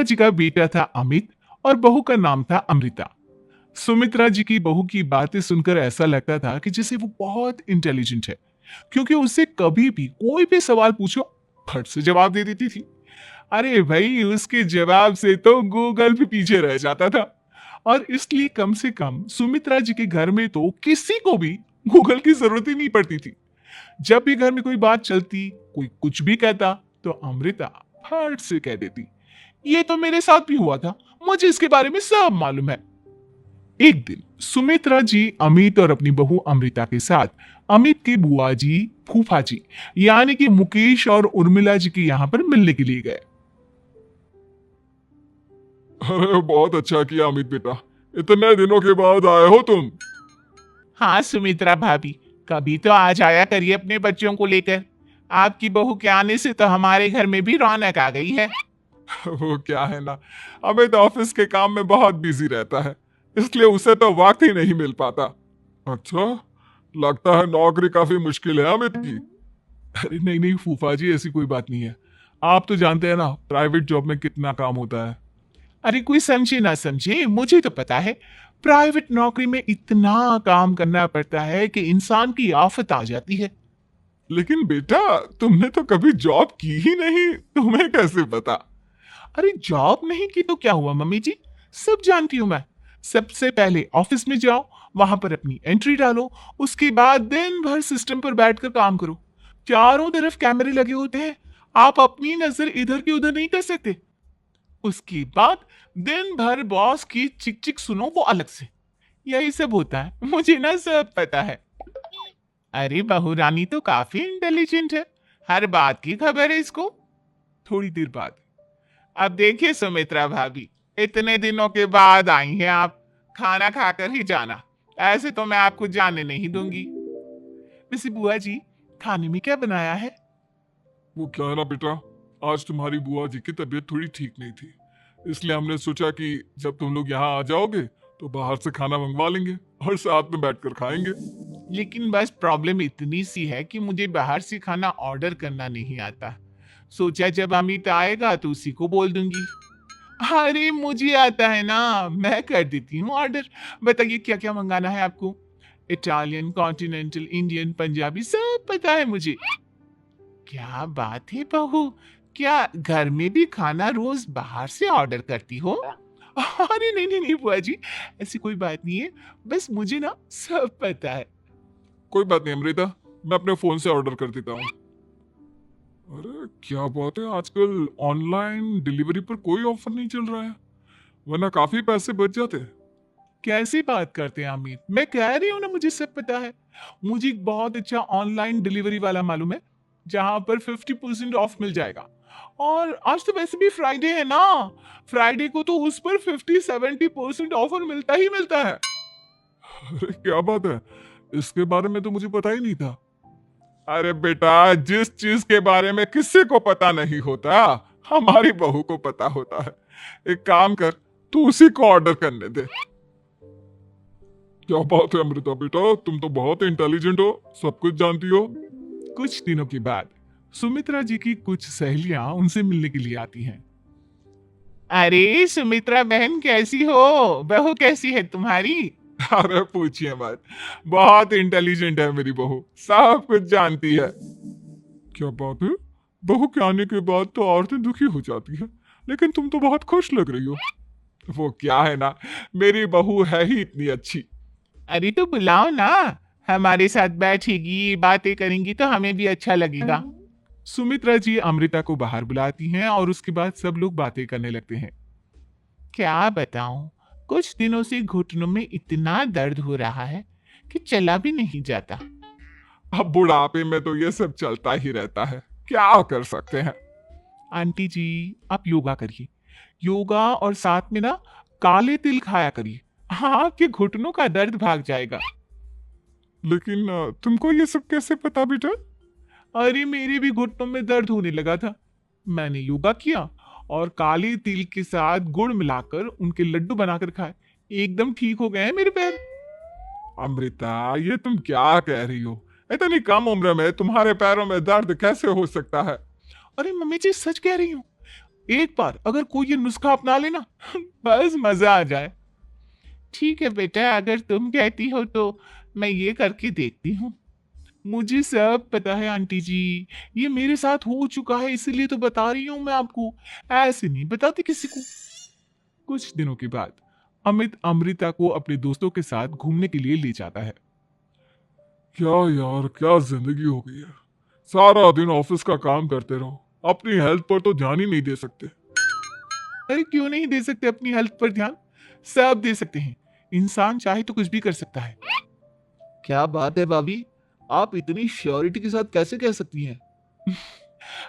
जी का बेटा था अमित और बहू का नाम था अमृता। सुमित्रा जी की बहू की बातें सुनकर ऐसा लगता था कि जैसे वो बहुत इंटेलिजेंट है, क्योंकि उससे कभी भी कोई भी सवाल पूछो फट से जवाब दे देती थी। अरे भाई, उसके जवाब से तो गूगल भी पीछे रह जाता था। और इसलिए कम से कम सुमित्रा जी के घर में तो किसी को भी गूगल की जरूरत ही नहीं पड़ती थी। जब भी घर में कोई बात चलती, कोई कुछ भी कहता, तो अमृता फट से कह देती, ये तो मेरे साथ भी हुआ था, मुझे इसके बारे में सब मालूम है। एक दिन सुमित्रा जी अमित और अपनी बहू अमृता के साथ अमित के बुआ जी, फूफा जी यानी कि मुकेश और उर्मिला जी के यहाँ पर मिलने के लिए गए। अरे बहुत अच्छा किया अमित बेटा, इतने दिनों के बाद आए हो तुम। हाँ सुमित्रा भाभी, कभी तो आ जाया करिए अपने बच्चों को लेकर। आपकी बहू के आने से तो हमारे घर में भी रौनक आ गई है। वो क्या है ना, अमित ऑफिस के काम में बहुत बिजी रहता है, इसलिए उसे तो वक्त ही नहीं मिल पाता। अच्छा, लगता है नौकरी काफी मुश्किल है अमित की। अरे नहीं नहीं फूफा जी, ऐसी कोई बात नहीं है। आप तो जानते हैं ना प्राइवेट जॉब में कितना काम होता है। अरे कोई समझे ना समझे, मुझे तो पता है। प्राइवेट नौकरी में इतना काम करना पड़ता है कि इंसान की आफत आ जाती है। लेकिन बेटा, तुमने तो कभी जॉब की ही नहीं, तुम्हें कैसे पता? अरे जॉब नहीं की तो क्या हुआ मम्मी जी, सब जानती हूं मैं। सबसे पहले ऑफिस में जाओ, वहां पर अपनी एंट्री डालो, उसके बाद दिन भर सिस्टम पर बैठकर काम करो। चारों तरफ कैमरे लगे होते हैं, आप अपनी नजर इधर की उधर नहीं कर सकते। उसके बाद दिन भर बॉस की चिक चिक सुनो, वो अलग से। यही सब होता है, मुझे ना सब पता है। अरे बहू रानी तो काफी इंटेलिजेंट है, हर बात की खबर है इसको। थोड़ी देर बाद, अब देखिए सुमित्रा भाभी, इतने दिनों के बाद आई हैं आप, खाना खाकर ही जाना, ऐसे तो मैं आपको जाने नहीं दूंगी। वैसे बुआ जी, खाने में क्या बनाया है? वो क्या है ना बेटा, आज तुम्हारी बुआ जी की तबीयत थोड़ी ठीक नहीं थी, इसलिए हमने सोचा कि जब तुम लोग यहाँ आ जाओगे तो बाहर से खाना मंगवा लेंगे और साथ में बैठकर खाएंगे। लेकिन बस प्रॉब्लम इतनी सी है कि मुझे बाहर से खाना ऑर्डर करना नहीं आता। सोचा जब अमित आएगा तो उसी को बोल दूंगी। अरे मुझे आता है ना, मैं कर देती हूँ ऑर्डर। बताइए क्या क्या मंगाना है आपको? इटालियन, कॉन्टिनेंटल, इंडियन, पंजाबी, सब पता है मुझे। क्या बात है बहू, क्या घर में भी खाना रोज बाहर से ऑर्डर करती हो? अरे नहीं नहीं नहीं बुआ जी, ऐसी कोई बात नहीं है, बस मुझे ना सब पता है। कोई बात नहीं अमृता, मैं अपने फोन से ऑर्डर कर देता हूँ। अरे क्या बात है, आजकल ऑनलाइन डिलीवरी पर कोई ऑफर नहीं चल रहा है, वरना काफी पैसे बच जाते। कैसी बात करते हैं अमित, मैं कह रही हूँ ना मुझे सब पता है। मुझे एक बहुत अच्छा ऑनलाइन डिलीवरी वाला मालूम है, जहां पर 50% ऑफ मिल जाएगा। और आज तो वैसे भी फ्राइडे है ना, फ्राइडे को तो उस पर 50-70% ऑफर मिलता ही मिलता है। अरे क्या बात है, इसके बारे में तो मुझे पता ही नहीं था। अरे बेटा, जिस चीज के बारे में किसी को पता नहीं होता, हमारी बहू को पता होता है। एक काम कर, तू उसी को ऑर्डर करने दे। क्या बात है अमृता बेटा, तुम तो बहुत इंटेलिजेंट हो, सब कुछ जानती हो। कुछ दिनों के बाद सुमित्रा जी की कुछ सहेलियां उनसे मिलने के लिए आती हैं। अरे सुमित्रा बहन कैसी हो, बहू कैसी है तुम्हारी? अरे पूछिए मत, बहुत इंटेलिजेंट है मेरी बहू, सब कुछ जानती है। क्या बात है, बहू के आने के बाद तो औरतें दुखी हो जाती है, लेकिन तुम तो बहुत खुश लग रही हो। वो क्या है ना, मेरी बहू है ही इतनी अच्छी। अरे तो बुलाओ ना, हमारे साथ बैठेगी, बातें करेंगी तो हमें भी अच्छा लगेगा। सुमित्रा जी अमृता को बाहर बुलाती हैं और उसके बाद सब लोग बातें करने लगते हैं। क्या बताऊं, कुछ दिनों से घुटनों में इतना दर्द हो रहा है कि चला भी नहीं जाता। अब बुढ़ापे में तो ये सब चलता ही रहता है, क्या कर सकते हैं। आंटी जी, आप योगा करिए, योगा और साथ में ना काले तिल खाया करिए, हाँ आपके घुटनों का दर्द भाग जाएगा। लेकिन तुमको ये सब कैसे पता बेटा? अरे मेरे भी घुटनों में दर्द होने लगा था, मैंने योगा किया और काले तिल के साथ गुड़ मिलाकर उनके लड्डू बनाकर खाए, एकदम ठीक हो गए हैं मेरे पैर। अमृता, ये तुम क्या कह रही हो? इतनी कम उम्र में तुम्हारे पैरों में दर्द कैसे हो सकता है? अरे मम्मी जी सच कह रही हूँ, एक बार अगर कोई ये नुस्खा अपना लेना बस मजा आ जाए। ठीक है बेटा, अगर तुम कहती हो तो मैं ये करके देखती हूँ। मुझे सब पता है आंटी जी, ये मेरे साथ हो चुका है इसीलिए तो बता रही हूँ मैं आपको, ऐसे नहीं बताती किसी को। कुछ दिनों के बाद अमित अमृता को अपने दोस्तों के साथ घूमने के लिए ले जाता है। क्या यार, क्या जिंदगी हो गई है। सारा दिन ऑफिस का काम करते रहो, अपनी हेल्थ पर तो ध्यान ही नहीं दे सकते। अरे क्यों नहीं दे सकते अपनी हेल्थ पर ध्यान, सब दे सकते हैं। इंसान चाहे तो कुछ भी कर सकता है। क्या बात है भाभी, आप इतनी श्योरिटी के साथ कैसे कह सकती हैं?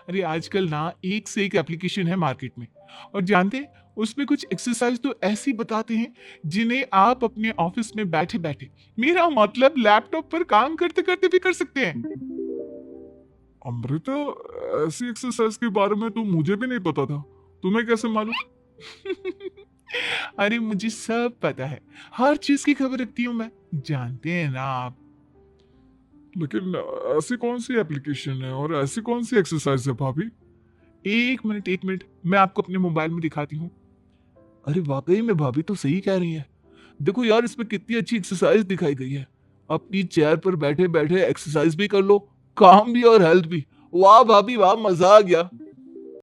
अरे आजकल ना एक से एक एप्लीकेशन है मार्केट में, और जानते हैं उसमें कुछ एक्सरसाइज तो ऐसी बताते हैं जिन्हें आप अपने ऑफिस में बैठे बैठे, मेरा मतलब लैपटॉप पर काम करते करते भी कर सकते हैं। अमृता, ऐसी एक्सरसाइज के बारे में तो मुझे भी नहीं पता था, तुम्हें कैसे मालूम? अरे मुझे सब पता है, हर चीज की खबर रखती हूँ मैं, जानते हैं ना आप। लेकिन ऐसी कौन सी एप्लीकेशन है और ऐसी कौन सी एक्सरसाइज है भाभी? एक मिनट, मैं आपको अपने मोबाइल में दिखाती हूँ। अरे वाकई में भाभी तो सही कह रही है। देखो यार, इसमें कितनी अच्छी एक्सरसाइज दिखाई गई है। अपनी चेयर पर बैठे बैठे एक्सरसाइज भी कर लो, काम भी और हेल्थ भी। वाह भाभी वाह, मजा आ गया।